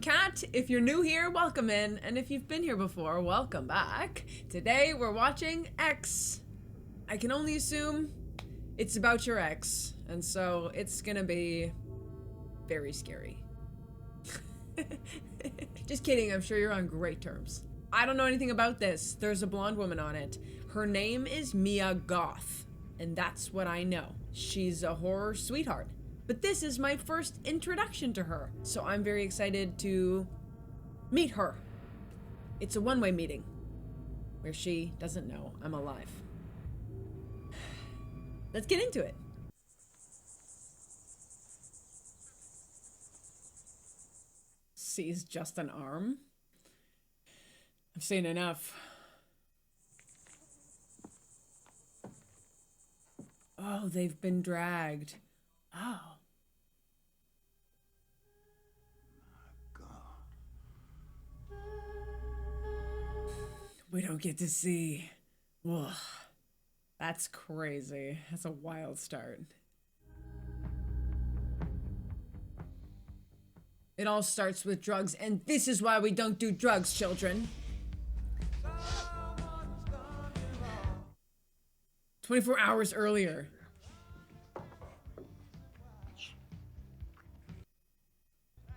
Kat. If you're new here, welcome in, and if you've been here before, welcome back. Today we're watching X. I can only assume it's about your ex, and so it's gonna be very scary. Just kidding, I'm sure you're on great terms. I don't know anything about this. There's a blonde woman on it. Her name is Mia Goth, and that's what I know. She's a horror sweetheart. But this is my first introduction to her, so I'm very excited to meet her. It's a one-way meeting, where she doesn't know I'm alive. Let's get into it. Sees just an arm? I've seen enough. Oh, they've been dragged. Oh. We don't get to see. Whoa. That's crazy. That's a wild start. It all starts with drugs, and this is why we don't do drugs, children. 24 hours earlier.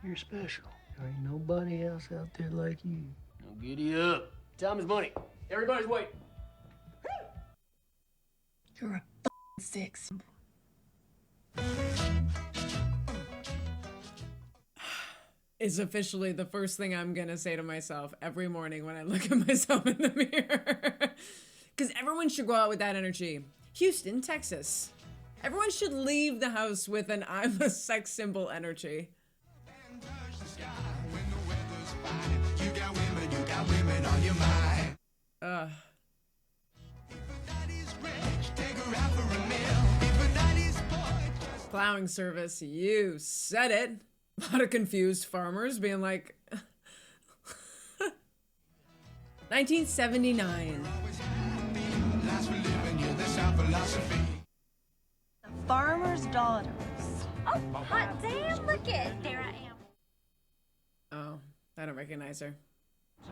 You're special. There ain't nobody else out there like you. Now giddy up. Time is money. Everybody's waiting. You're a f***ing sex symbol. Is officially the first thing I'm gonna say to myself every morning when I look at myself in the mirror. Because everyone should go out with that energy. Houston, Texas. Everyone should leave the house with an I'm a sex symbol energy. Plowing service, you said it. A lot of confused farmers being like, 1979. The farmer's daughters. Oh, hot damn, look it. There I am. Oh, I don't recognize her.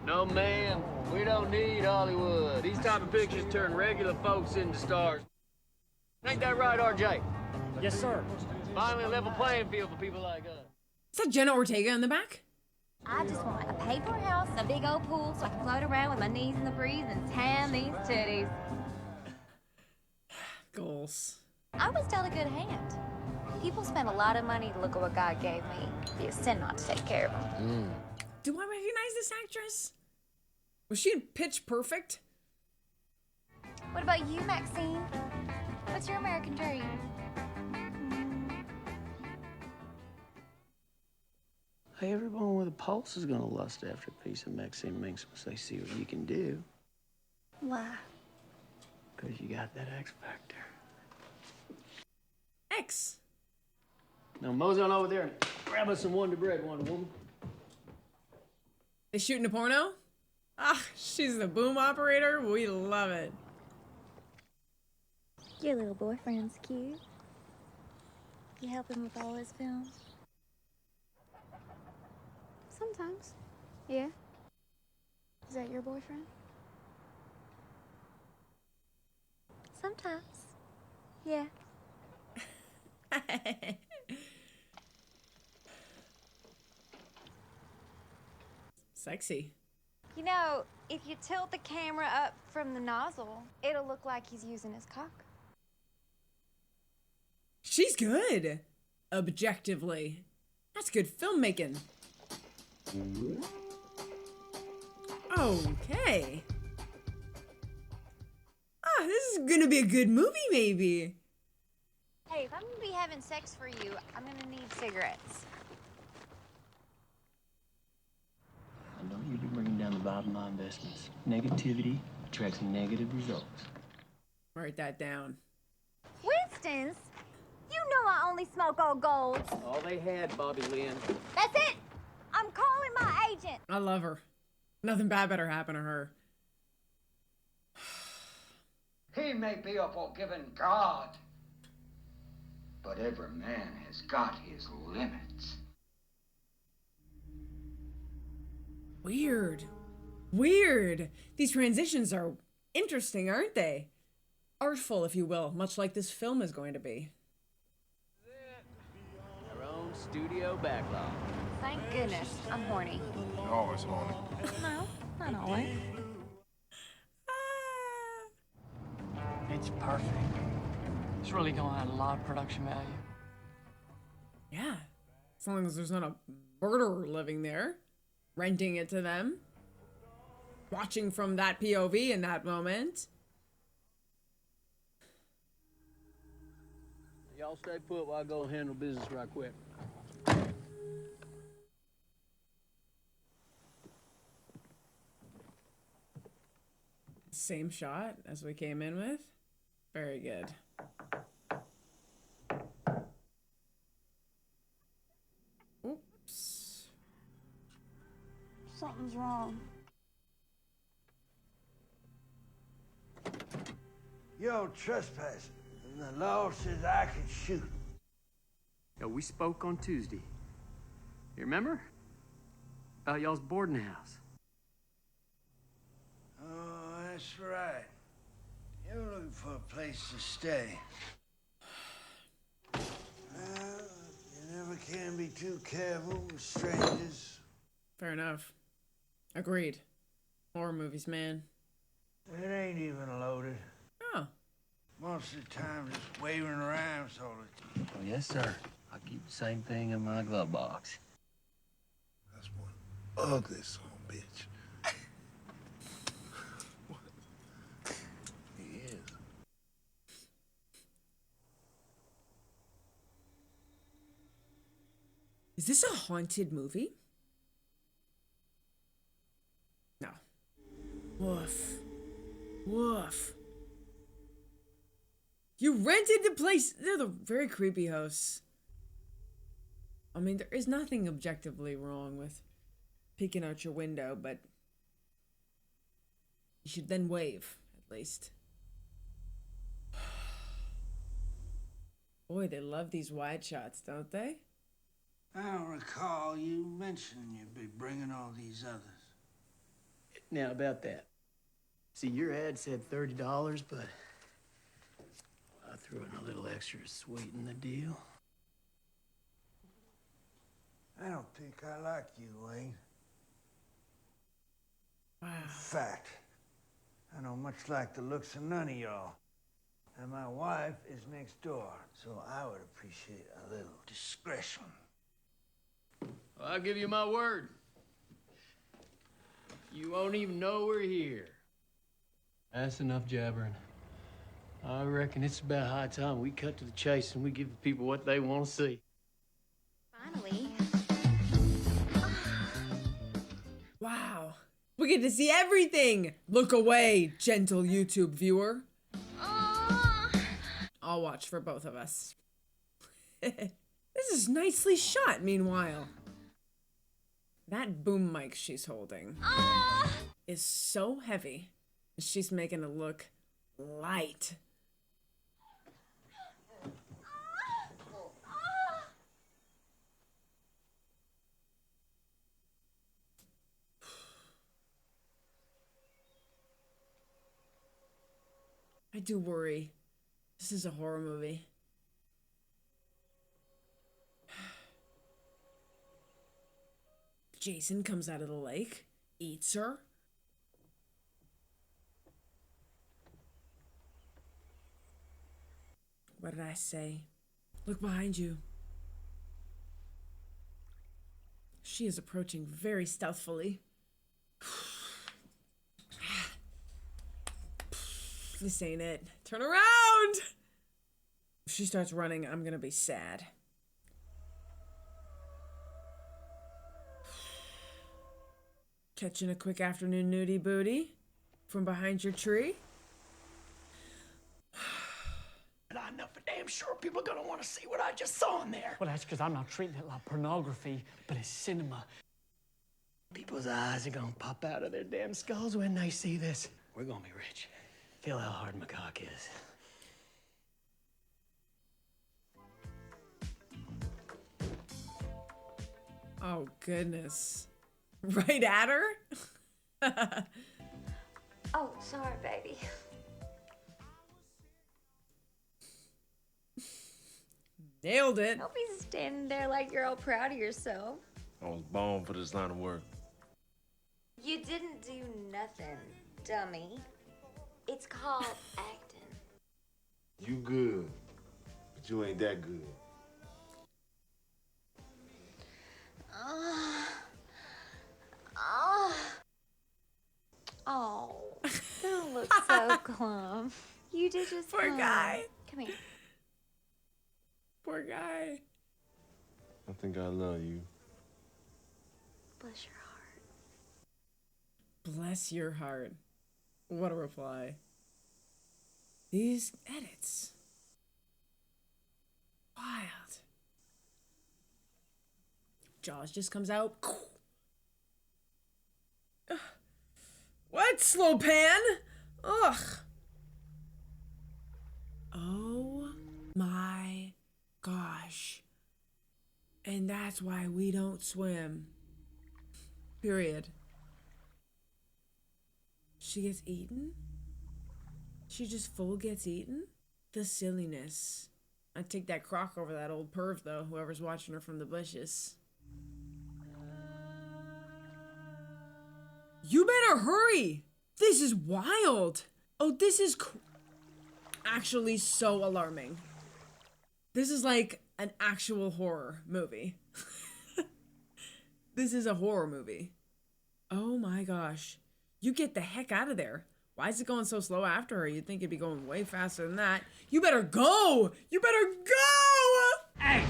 No, ma'am. We don't need Hollywood. These type of pictures turn regular folks into stars. Ain't that right, RJ? Yes, sir. Finally a level playing field for people like us. Is that Jenna Ortega in the back? I just want a paper house and a big old pool so I can float around with my knees in the breeze and tan these titties. Goals. I was dealt a good hand. People spend a lot of money to look at what God gave me. It'd be a sin not to take care of them. Do I recognize this actress? Was she in Pitch Perfect? What about you, Maxine? What's your American dream? Hey, everyone with a pulse is gonna lust after a piece of Maxine Minx once they see what you can do. Why? Because you got that X factor. X. Now mosey on over there and grab us some Wonder Bread, Wonder Woman. They shooting a porno? Ah, she's the boom operator. We love it. Your little boyfriend's cute. You help him with all his films? Sometimes. Yeah? Is that your boyfriend? Sometimes. Yeah. Sexy. You know, if you tilt the camera up from the nozzle, it'll look like he's using his cock. She's good. Objectively. That's good filmmaking. Okay. Ah, this is gonna be a good movie, maybe. Hey, if I'm gonna be having sex for you, I'm gonna need cigarettes. I know you've been bringing down the vibe of my investments. Negativity attracts negative results. Write that down. Winston's? You know I only smoke old golds. All they had, Bobby Lynn. That's it! I'm calling my agent. I love her. Nothing bad better happen to her. He may be a forgiving God, but every man has got his limits. Weird. Weird. These transitions are interesting, aren't they? Artful, if you will, much like this film is going to be. Our own studio backlog. Thank goodness. I'm horny. You're always horny. No, not always. It's perfect. It's really gonna add a lot of production value. Yeah. As long as there's not a murderer living there, renting it to them, watching from that POV in that moment. Y'all stay put while I go handle business right quick. Same shot as we came in with. Very good. Oops. Something's wrong. You're trespassing, and the law says I can shoot. Yo, we spoke on Tuesday. You remember? About y'all's boarding house. Oh, that's right. You're looking for a place to stay. Well, you never can be too careful with strangers. Fair enough. Agreed. Horror movies, man. It ain't even loaded. Oh. Most of the time, just waving around all the time. Oh, yes, sir. I keep the same thing in my glove box. That's one ugly son of a bitch. What? He is. Is this a haunted movie? No. Woof. Woof. You rented the place. They're the very creepy hosts. I mean, there is nothing objectively wrong with peeking out your window, but you should then wave, at least. Boy, they love these wide shots, don't they? I don't recall you mentioning you'd be bringing all these others. Now, about that. See, your ad said $30, but I threw in a little extra to sweeten the deal. I don't think I like you, Wayne. Wow. In fact, I don't much like the looks of none of y'all. And my wife is next door, so I would appreciate a little discretion. Well, I'll give you my word. You won't even know we're here. That's enough jabbering. I reckon it's about high time we cut to the chase and we give the people what they want to see. Finally. Wow. We get to see everything. Look away, gentle YouTube viewer. I'll watch for both of us. This is nicely shot, meanwhile. That boom mic she's holding is so heavy. She's making it look light. I do worry. This is a horror movie. Jason comes out of the lake, eats her. What did I say? Look behind you. She is approaching very stealthily. This ain't it. Turn around! If she starts running, I'm gonna be sad. Catching a quick afternoon nudie booty from behind your tree. And I know for damn sure people are gonna want to see what I just saw in there. Well, that's because I'm not treating it like pornography, but it's cinema. People's eyes are gonna pop out of their damn skulls when they see this. We're gonna be rich. Feel how hard my cock is. Oh, goodness. Right at her? Oh, sorry, baby. Nailed it. Don't be standing there like you're all proud of yourself. I was born for this line of work. You didn't do nothing, dummy. It's called acting. You good, but you ain't that good. Oh, don't look so glum. You did just Poor fine. guy. Come here. Poor guy. I think I love you. Bless your heart. Bless your heart. What a reply. These edits. Wild. Jaws just comes out. What? Slow pan? Ugh. Oh my gosh. And that's why we don't swim. Period. She gets eaten? She just full gets eaten? The silliness. I'd take that crock over that old perv, though, whoever's watching her from the bushes. You better hurry! This is wild! Oh, this is actually so alarming. This is like an actual horror movie. This is a horror movie. Oh my gosh. You get the heck out of there. Why is it going so slow after her? You'd think it'd be going way faster than that. You better go! You better go! Hey!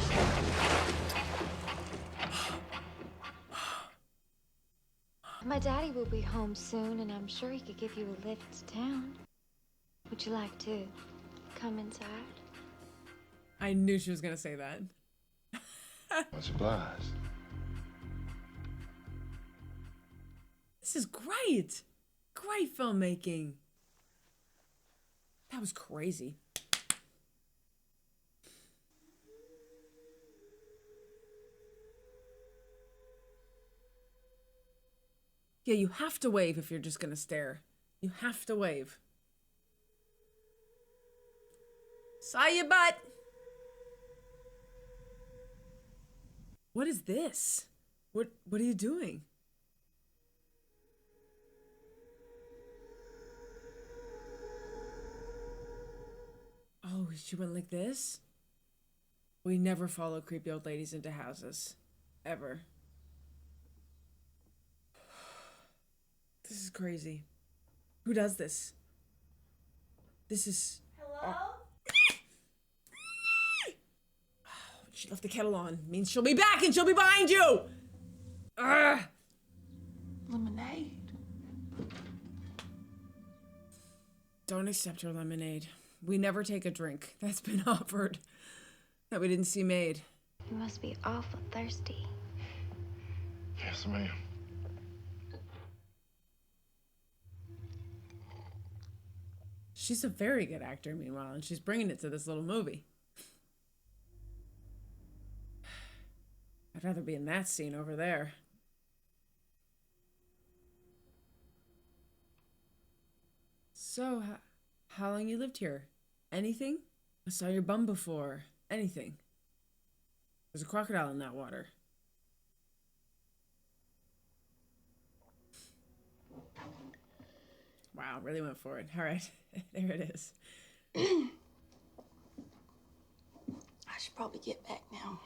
My daddy will be home soon, and I'm sure he could give you a lift to town. Would you like to come inside? I knew she was gonna say that. Much obliged. This is great. Great filmmaking. That was crazy. Yeah, you have to wave if you're just gonna stare. You have to wave. Saw your butt. What is this? What are you doing? Oh, she went like this? We never follow creepy old ladies into houses. Ever. This is crazy. Who does this? This is... Hello? She left the kettle on. Means she'll be back and she'll be behind you! Ugh. Lemonade. Don't accept her lemonade. We never take a drink that's been offered that we didn't see made. You must be awful thirsty. Yes, ma'am. She's a very good actor, meanwhile, and she's bringing it to this little movie. I'd rather be in that scene over there. So, how long you lived here? Anything? I saw your bum before. Anything. There's a crocodile in that water. Wow, really went for it. All right, there it is. I should probably get back now.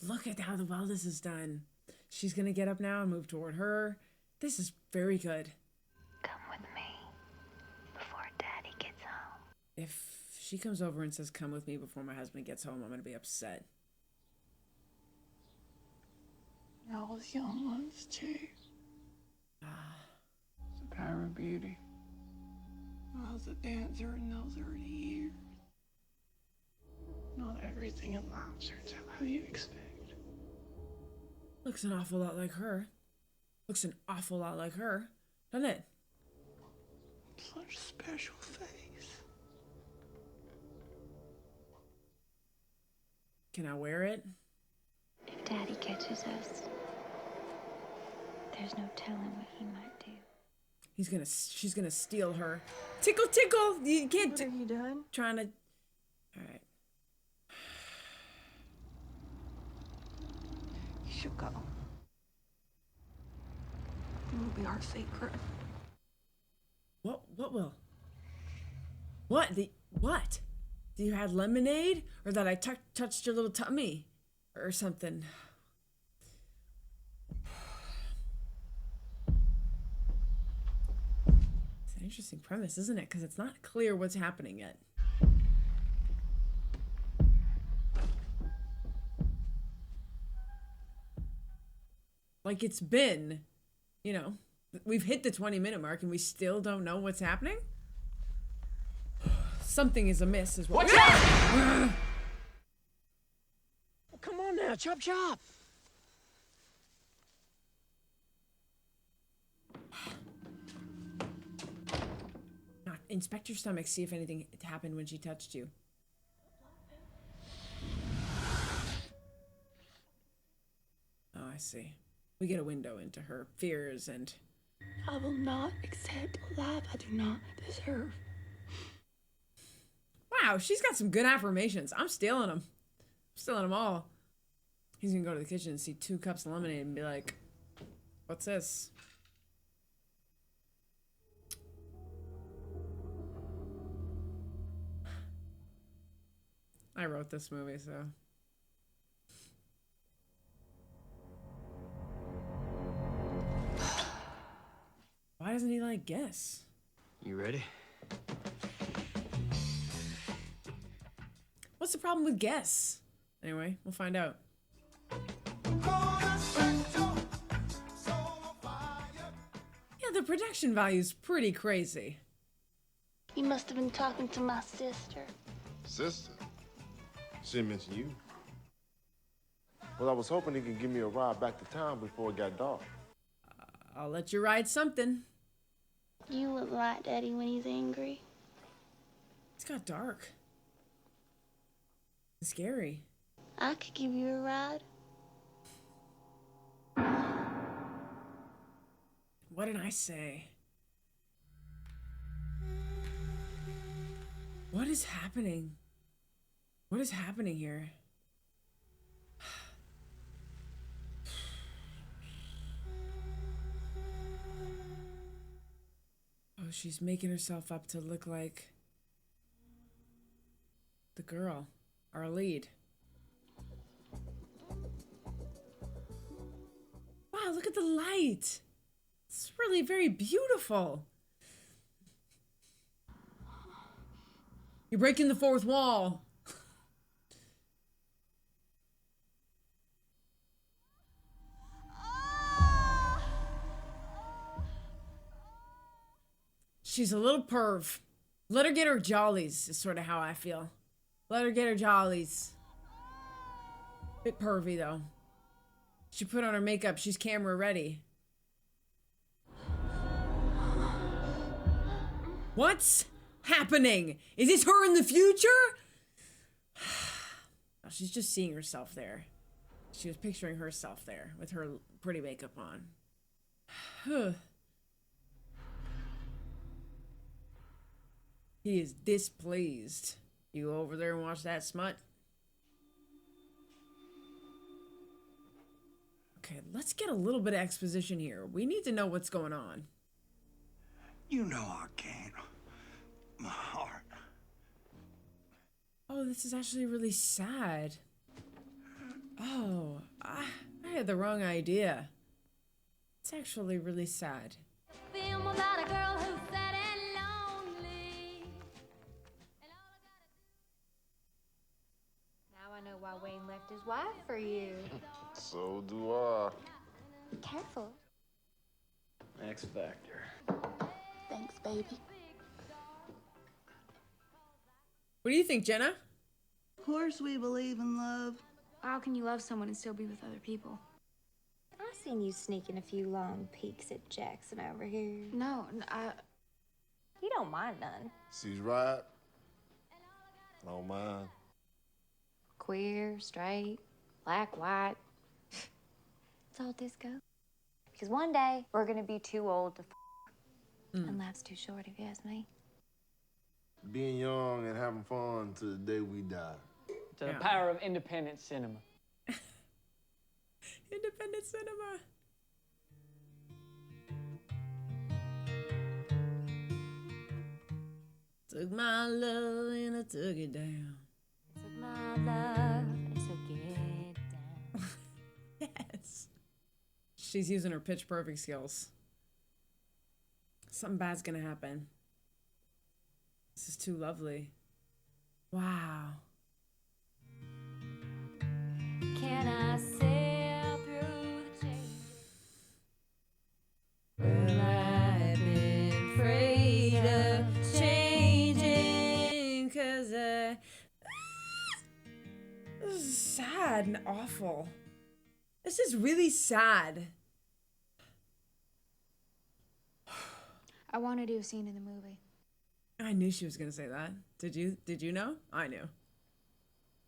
Look at how well this is done. She's gonna get up now and move toward her. This is very good. Come with me before Daddy gets home. If she comes over and says, come with me before my husband gets home, I'm gonna be upset. Y'all was young ones, too. It's the power of beauty. I was a dancer in those early years. Not everything in life turns out how you expect. Looks an awful lot like her. Looks an awful lot like her, doesn't it? Such a special face. Can I wear it? If Daddy catches us, there's no telling what he might do. She's gonna steal her. Tickle, tickle! You can't. What are you doing? Trying to. All right. You should go. It will be our secret. What will? What? What? Do you have lemonade? Or that I touched your little tummy? Or something? It's an interesting premise, isn't it? Because it's not clear what's happening yet. Like it's been, you know, we've hit the 20-minute mark and we still don't know what's happening? Something is amiss as well. Watch out! Come on now, chop chop. Now, inspect your stomach, see if anything happened when she touched you. Oh, I see. We get a window into her fears and... I will not accept a life I do not deserve. Wow, she's got some good affirmations. I'm stealing them. I'm stealing them all. He's gonna go to the kitchen and see 2 cups of lemonade and be like, what's this? I wrote this movie, so... Why doesn't he, like, guess? You ready? What's the problem with guess? Anyway, we'll find out. Yeah, the production value's pretty crazy. You must have been talking to my sister. Sister? She didn't mention you. Well, I was hoping he could give me a ride back to town before it got dark. I'll let you ride something. You look like Daddy when he's angry. It's got dark. It's scary. I could give you a ride. What did I say? What is happening? What is happening here? Oh, she's making herself up to look like the girl, our lead. Wow, look at the light. It's really very beautiful. You're breaking the fourth wall. She's a little perv. Let her get her jollies is sort of how I feel. Let her get her jollies. Bit pervy though. She put on her makeup. She's camera ready. What's happening? Is this her in the future? Oh, she's just seeing herself there. She was picturing herself there with her pretty makeup on. He is displeased. You go over there and watch that smut? Okay, let's get a little bit of exposition here. We need to know what's going on. You know I can't. My heart. Oh, this is actually really sad. Oh, I had the wrong idea. It's actually really sad. Film about a girl who's sad and lonely. Now I know why Wayne left his wife for you. So do I. Be careful. X-Factor. Thanks, baby. What do you think, Jenna? Of course we believe in love. How can you love someone and still be with other people? I seen you sneaking a few long peeks at Jackson over here. No, You don't mind none. She's right. I don't mind. Of Queer, straight, black, white. It's all disco. Because one day, we're gonna be too old to and life's too short, if you ask me. Being young and having fun to the day we die. To the power of independent cinema. Independent cinema. Took my love and I took it down. Took my love and took it down. Yes. She's using her pitch perfect skills. Something bad's gonna happen. This is too lovely. Wow. Can I sail through the changes? Well, I've been afraid of changing, 'cause this is sad and awful. This is really sad. I want to do a scene in the movie. I knew she was gonna say that. Did you know? I knew.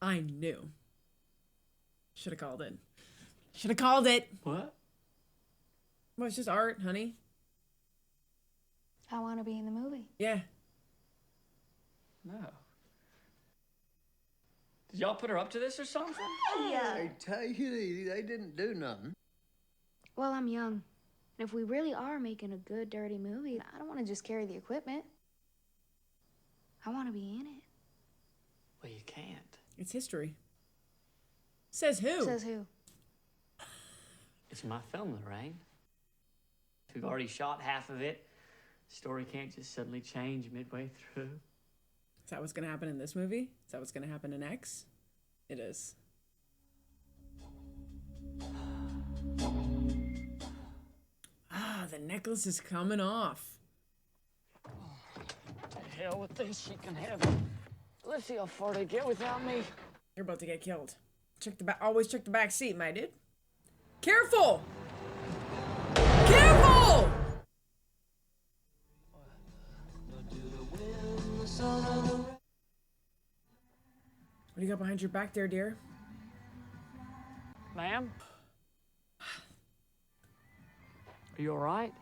I knew. Should have called it. Should have called it. What? Well, it's just art, honey. I want to be in the movie. Yeah. No. Did y'all put her up to this or something? Yeah. Hey, take it easy. They didn't do nothing. Well, I'm young. And if we really are making a good, dirty movie, I don't want to just carry the equipment. I want to be in it. Well, you can't. It's history. Says who? Says who? It's my film, Lorraine. We've already shot half of it. The story can't just suddenly change midway through. Is that what's gonna happen in this movie? Is that what's gonna happen in X? It is. Ah, the necklace is coming off. To hell with this, she can have it. Let's see how far they get without me. You're about to get killed. Check the back. Always check the back seat, my dude. Careful! Careful! What do you got behind your back there, dear? Ma'am? Are you all right?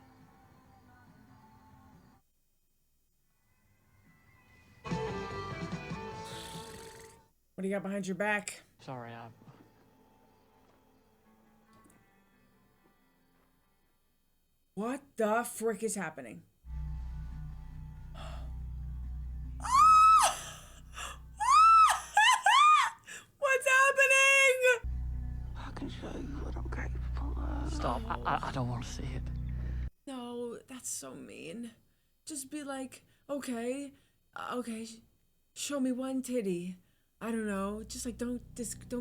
What do you got behind your back? Sorry, What the frick is happening? What's happening? I can show you what I'm capable of. Stop. I don't want to see it. No, that's so mean. Just be like, okay, show me one titty. I don't know. Just like don't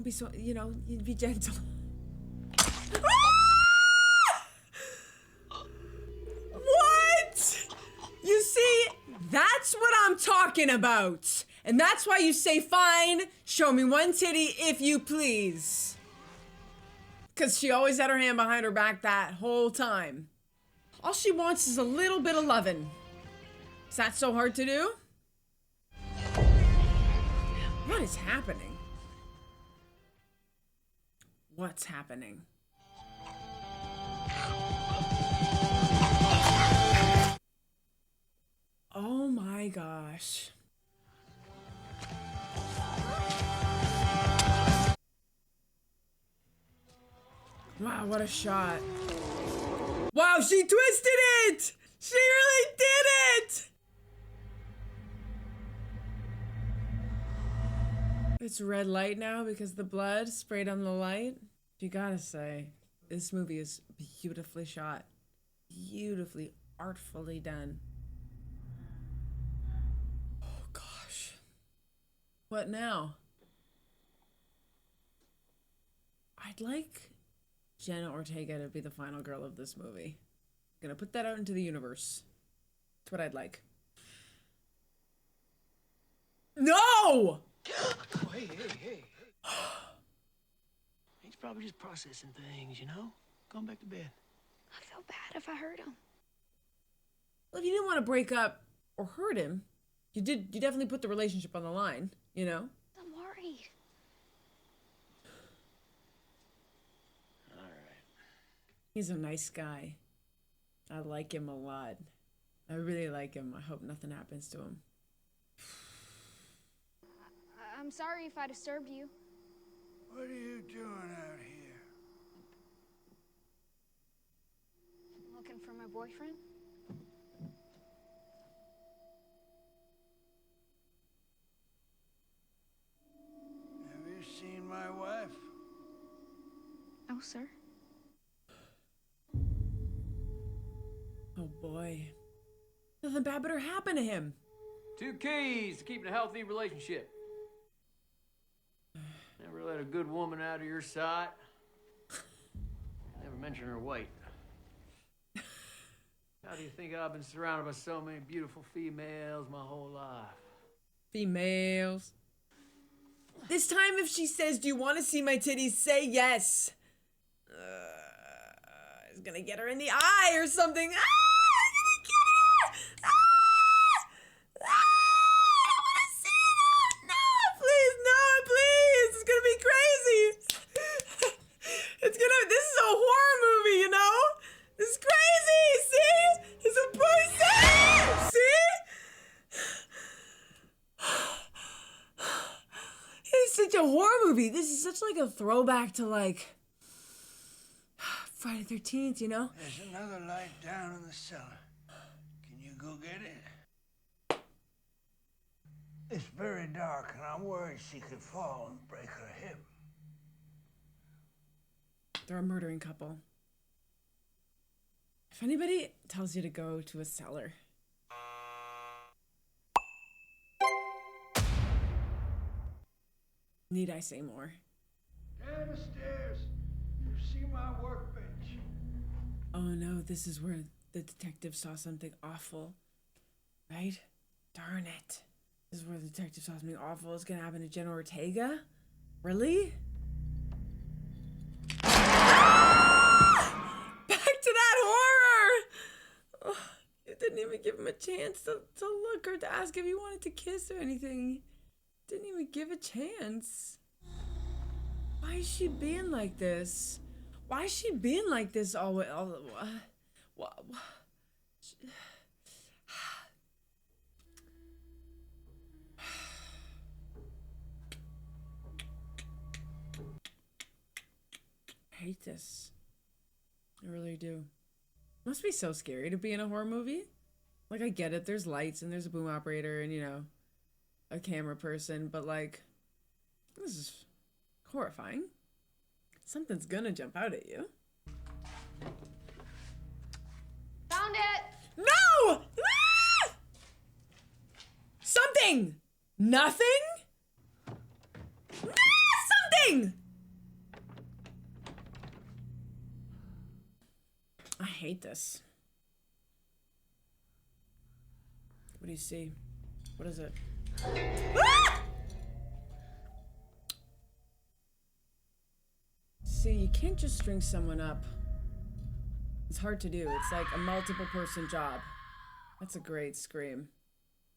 be so, be gentle. What? You see, that's what I'm talking about. And that's why you say, fine, show me one titty if you please. Because she always had her hand behind her back that whole time. All she wants is a little bit of lovin'. Is that so hard to do? What is happening? What's happening? Oh my gosh. Wow, what a shot. Wow, she twisted it! She really did it! It's red light now because the blood sprayed on the light. You gotta say, this movie is beautifully shot. Beautifully, artfully done. Oh gosh. What now? I'd like Jenna Ortega to be the final girl of this movie. I'm gonna put that out into the universe. That's what I'd like. No! Hey. He's probably just processing things, Going back to bed. I feel bad if I hurt him. Well, if you didn't want to break up or hurt him, you definitely put the relationship on the line, I'm worried. He's a nice guy. I like him a lot. I really like him. I hope nothing happens to him. I'm sorry if I disturbed you. What are you doing out here? Looking for my boyfriend? Have you seen my wife? No, sir. Oh boy. Nothing bad better happen to him. 2 keys to keeping a healthy relationship. Never let a good woman out of your sight. Never mention her weight. How do you think I've been surrounded by so many beautiful females my whole life? Females. This time if she says, do you want to see my titties? Say yes. It's gonna get her in the eye or something. Ah! I'm gonna get her! Ah! Ah! I don't want to see that! No! Please, no, please! It's gonna be crazy! This is a horror movie, you know? This is crazy! See? It's a poison! See? It's such a horror movie. This is such like a throwback to like Friday the 13th, you know? There's another light down in the cellar. Can you go get it? It's very dark, and I'm worried she could fall and break her hip. They're a murdering couple. If anybody tells you to go to a cellar, need I say more? Down the stairs. You see my workbench. Oh no, this is where the detective saw something awful. Right? Darn it. This is where the detective saw something awful. It's gonna happen to Jenna Ortega? Really? Ah! Back to that horror! Oh, you didn't even give him a chance to look or to ask if he wanted to kiss or anything. Didn't even give a chance. Why is she being like this? Why is she being like this always? I hate this. I really do. Must be so scary to be in a horror movie. Like, I get it. There's lights and there's a boom operator and, you know, a camera person, but like, this is horrifying. Something's gonna jump out at you. Found it! No! Ah! Something! Nothing? Ah, something! I hate this. What do you see? What is it? Ah! See, you can't just string someone up. It's hard to do. It's like a multiple person job. That's a great scream.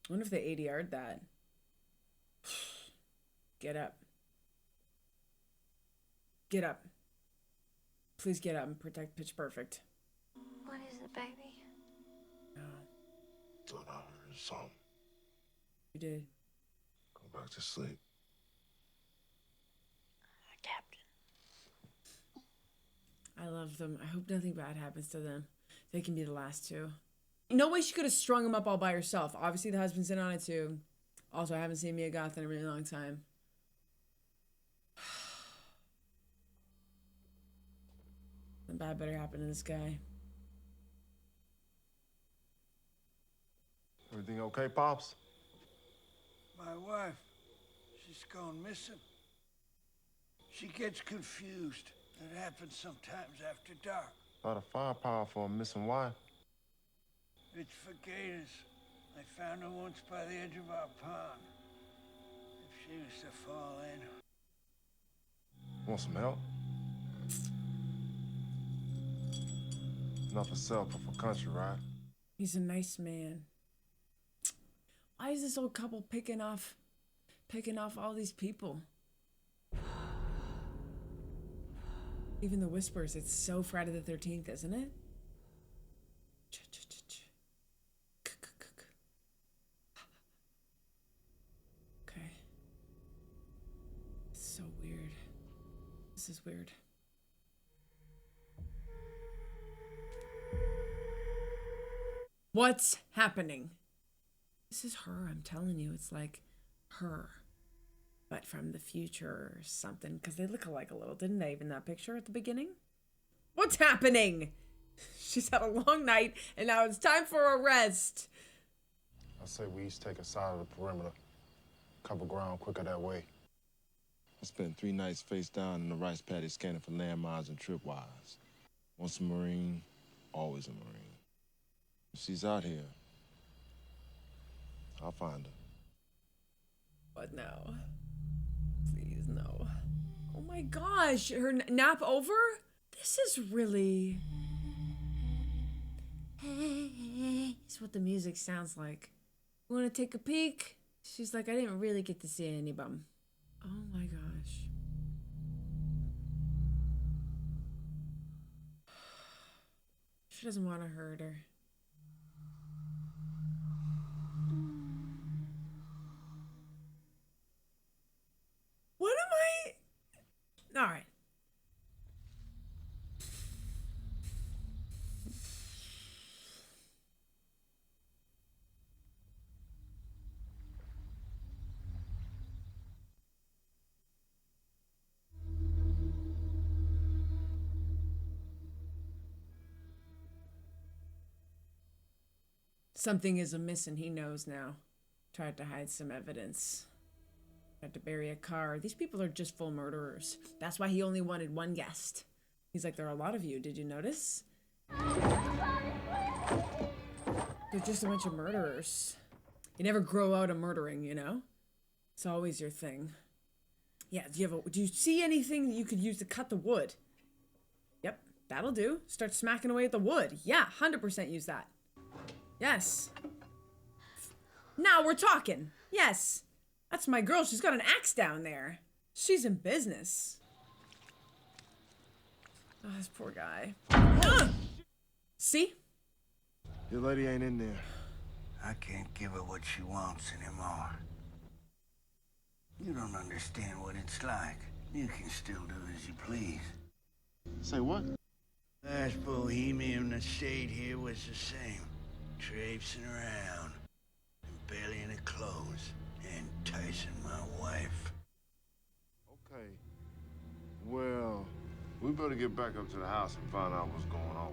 I wonder if they ADR'd that. Get up. Get up. Please get up and protect Pitch Perfect. What is it, baby? No. Thought I heard something. You did. Go back to sleep. Captain. I love them. I hope nothing bad happens to them. They can be the last two. No way she could have strung him up all by herself. Obviously, the husband's in on it too. Also, I haven't seen Mia Goth in a really long time. Something bad better happen to this guy. Everything okay, Pops? My wife, she's gone missing. She gets confused. It happens sometimes after dark. A lot of firepower for a missing wife. It's for gators. I found her once by the edge of our pond. If she was to fall in. Want some help? Not for self, but for country, right? He's a nice man. Why is this old couple picking off all these people? Even the whispers, it's so Friday the 13th, isn't it? Okay. It's so weird. This is weird. What's happening? This is her, I'm telling you. It's like her, but from the future or something, because they look alike a little, didn't they? Even that picture at the beginning. What's happening? She's had a long night, and now it's time for a rest. I say we each take a side of the perimeter. Cover ground quicker that way. I spent 3 nights face down in the rice paddy scanning for landmines and tripwires. Once a Marine, always a Marine. If she's out here, I'll find her. But no. Please, no. Oh my gosh, her nap over? This is really... Hey, it's what the music sounds like. You want to take a peek? She's like, I didn't really get to see any bum. Oh my gosh. She doesn't want to hurt her. What am I? All right. Something is amiss and he knows now. Tried to hide some evidence. Tried to bury a car. These people are just full murderers. That's why he only wanted one guest. He's like, there are a lot of you. Did you notice? They're just a bunch of murderers. You never grow out of murdering, you know? It's always your thing. Yeah, do you see anything that you could use to cut the wood? Yep, that'll do. Start smacking away at the wood. Yeah, 100% use that. Yes. Now we're talking. Yes. That's my girl. She's got an axe down there. She's in business. Oh, this poor guy. See? Your lady ain't in there. I can't give her what she wants anymore. You don't understand what it's like. You can still do as you please. Say what? Last bohemian that stayed here was the same. Traipsing around, bellying her clothes, enticing my wife. Okay. Well, we better get back up to the house and find out what's going on.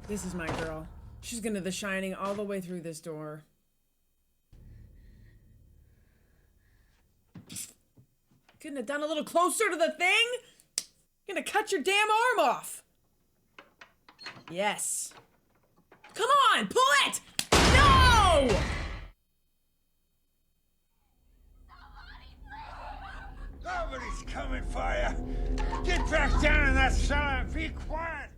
This is my girl. She's gonna The Shining all the way through this door. Couldn't have done a little closer to the thing? Gonna cut your damn arm off. Yes. Come on, pull it! No! Nobody's coming for you. Get back down in that cellar and be quiet.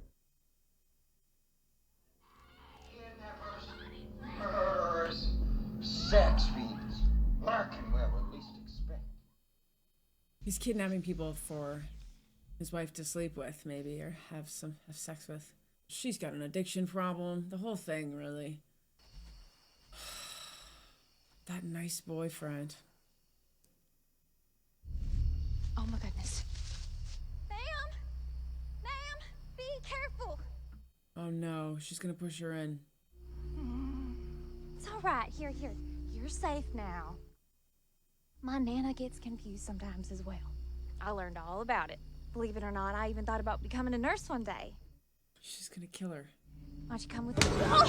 Murderers, sex fiends, lurking where we least expect. He's kidnapping people for his wife to sleep with, maybe, or have sex with. She's got an addiction problem. The whole thing, really. That nice boyfriend. Oh my goodness. Ma'am! Ma'am! Be careful! Oh no, she's gonna push her in. It's all right. Here. You're safe now. My Nana gets confused sometimes as well. I learned all about it. Believe it or not, I even thought about becoming a nurse one day. She's gonna kill her. Why don't you come with me? Oh!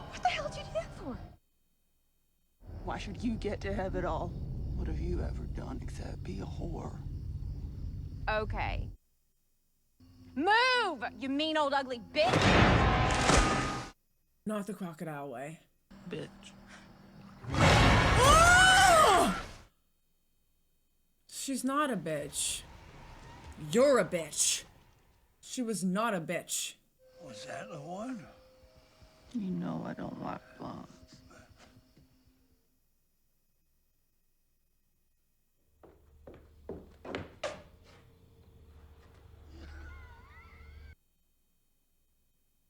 What the hell did you do that for? Why should you get to have it all? What have you ever done except be a whore? Okay. Move, you mean old ugly bitch! Not the crocodile way. Bitch. Oh! She's not a bitch. You're a bitch. She was not a bitch. Was that the one? You know I don't like blondes.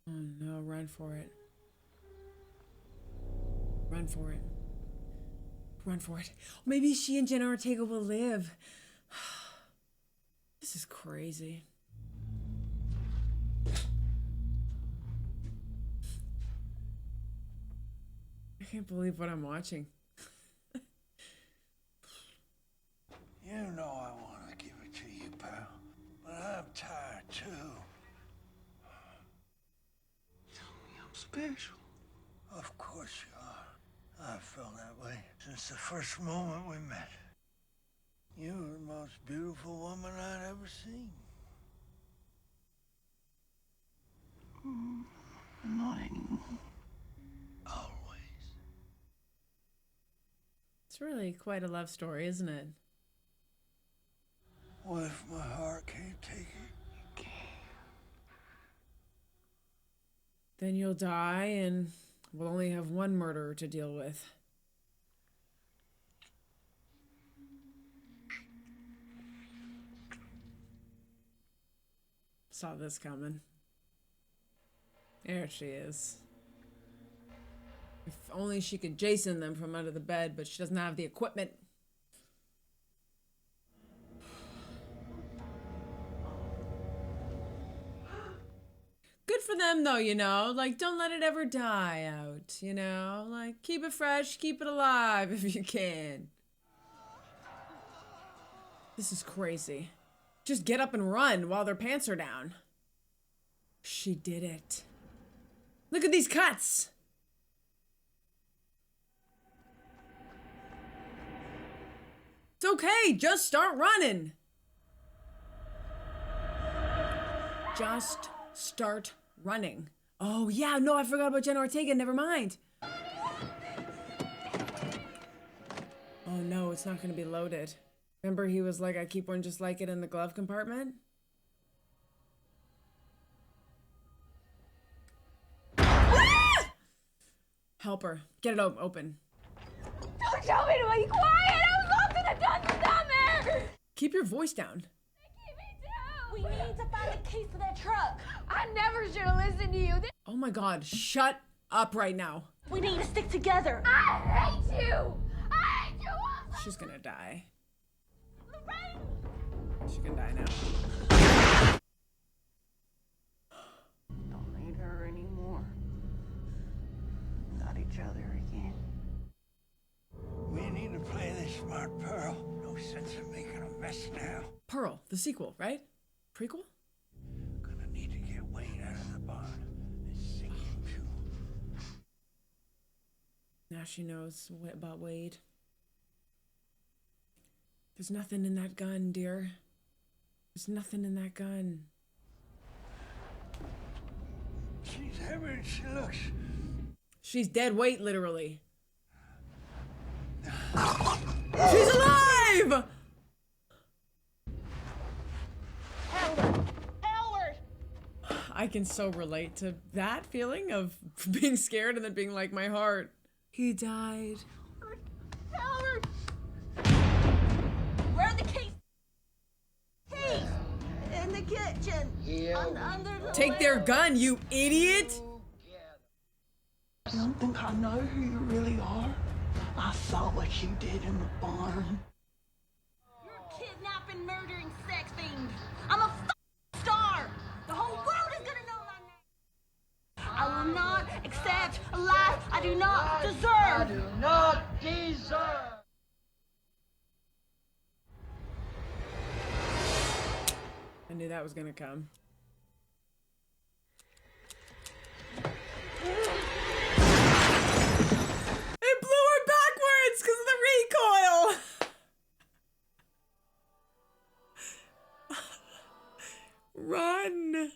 Oh no, run for it. Run for it. Run for it. Maybe she and Jenna Ortega will live. This is crazy. I can't believe what I'm watching. You know I want to give it to you, pal. But I'm tired, too. Tell me I'm special. Of course you are. I've felt that way since the first moment we met. You were the most beautiful woman I'd ever seen. Not anymore. Always. It's really quite a love story, isn't it? What if my heart can't take it? Then you'll die and we'll only have one murderer to deal with. Saw this coming. There she is. If only she could Jason them from under the bed, but she doesn't have the equipment. Good for them though, you know, like don't let it ever die out, you know, like keep it fresh, keep it alive if you can. This is crazy. Just get up and run while their pants are down. She did it. Look at these cuts. It's okay, just start running. Just start running. Oh yeah, no, I forgot about Jenna Ortega, never mind. Oh no, it's not gonna be loaded. Remember he was like, I keep one just like it in the glove compartment? Ah! Help her. Get it open. Don't tell me to be quiet! I was locked in a dungeon down there! Keep your voice down. We need to find a key for that truck. I never should have listened to you. Oh my god, shut up right now. We need to stick together. I hate you! I hate you also! She's gonna die. She can die now. Don't need her anymore. Not each other again. We need to play this smart, Pearl. No sense in making a mess now. Pearl, the sequel, right? Prequel? Gonna need to get Wade out of the barn and sink him too. Now she knows about Wade. There's nothing in that gun, dear. There's nothing in that gun. She's heavier than she looks. She's dead weight, literally. She's alive! Howard! I can so relate to that feeling of being scared and then being like, my heart. He died. Howard! Where are the keys? Keys! In the kitchen. Under the Take their gun, you idiot! You don't think I know who you really are? I saw what you did in the barn. You're a kidnapping, murdering sex fiend. I'm a star. The whole world is gonna know my name. I will not accept a life I do not deserve. I do not deserve. I knew that was gonna come. It blew her backwards because of the recoil! Run!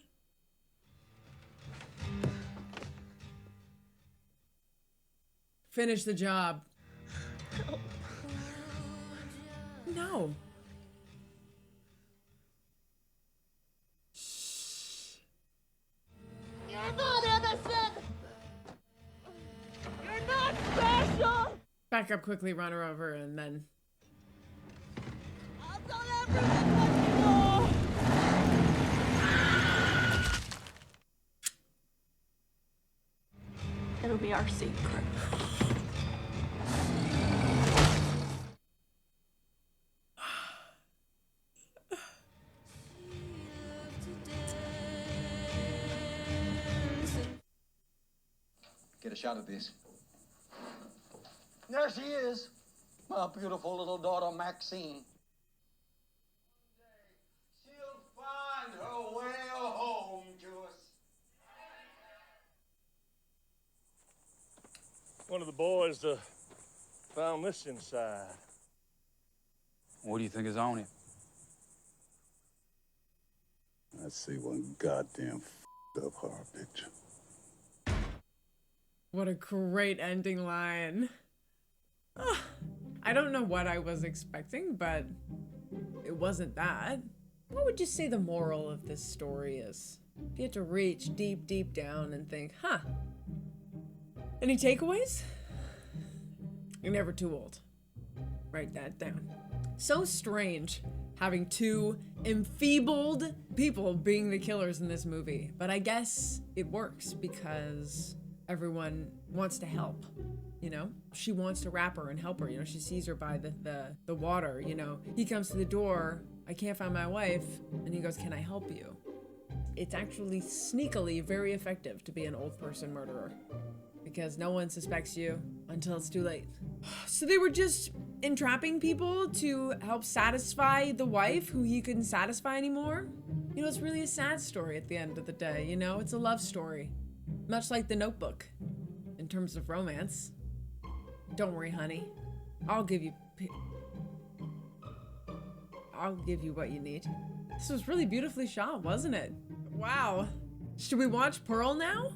Finish the job. No. You're not innocent! You're not special! Back up quickly, run her over, and then... I've done everything but you know! It'll be our secret. Get a shot of this. There she is, my beautiful little daughter, Maxine. She'll find her way home to us. One of the boys found this inside. What do you think is on it? I see one goddamn f***ed up horror picture. What a great ending line. Ugh. I don't know what I was expecting, but it wasn't that. What would you say the moral of this story is? If you had to reach deep, deep down and think, huh? Any takeaways? You're never too old. Write that down. So strange having two enfeebled people being the killers in this movie, but I guess it works because everyone wants to help, you know? She wants to wrap her and help her, you know? She sees her by the water, you know? He comes to the door, I can't find my wife, and he goes, can I help you? It's actually sneakily very effective to be an old person murderer because no one suspects you until it's too late. So they were just entrapping people to help satisfy the wife who he couldn't satisfy anymore. You know, it's really a sad story at the end of the day, you know? It's a love story. Much like The Notebook, in terms of romance. Don't worry, honey. I'll give you what you need. This was really beautifully shot, wasn't it? Wow. Should we watch Pearl now?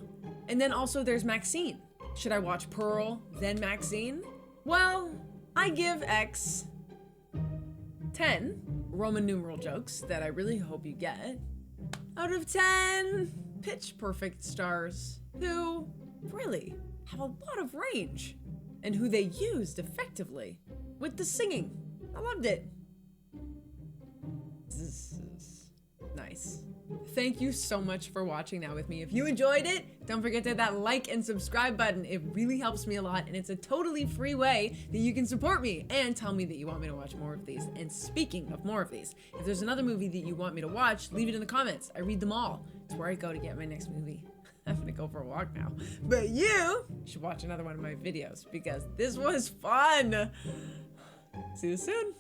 And then also there's Maxine. Should I watch Pearl, then Maxine? Well, I give X 10 Roman numeral jokes that I really hope you get out of 10 pitch perfect stars who really have a lot of range and who they used effectively with the singing. I loved it. This is nice. Thank you so much for watching that with me. If you enjoyed it, don't forget to hit that like and subscribe button. It really helps me a lot, and it's a totally free way that you can support me and tell me that you want me to watch more of these. And speaking of more of these, if there's another movie that you want me to watch, leave it in the comments. I read them all. It's where I go to get my next movie. I'm gonna go for a walk now. But you should watch another one of my videos because this was fun. See you soon.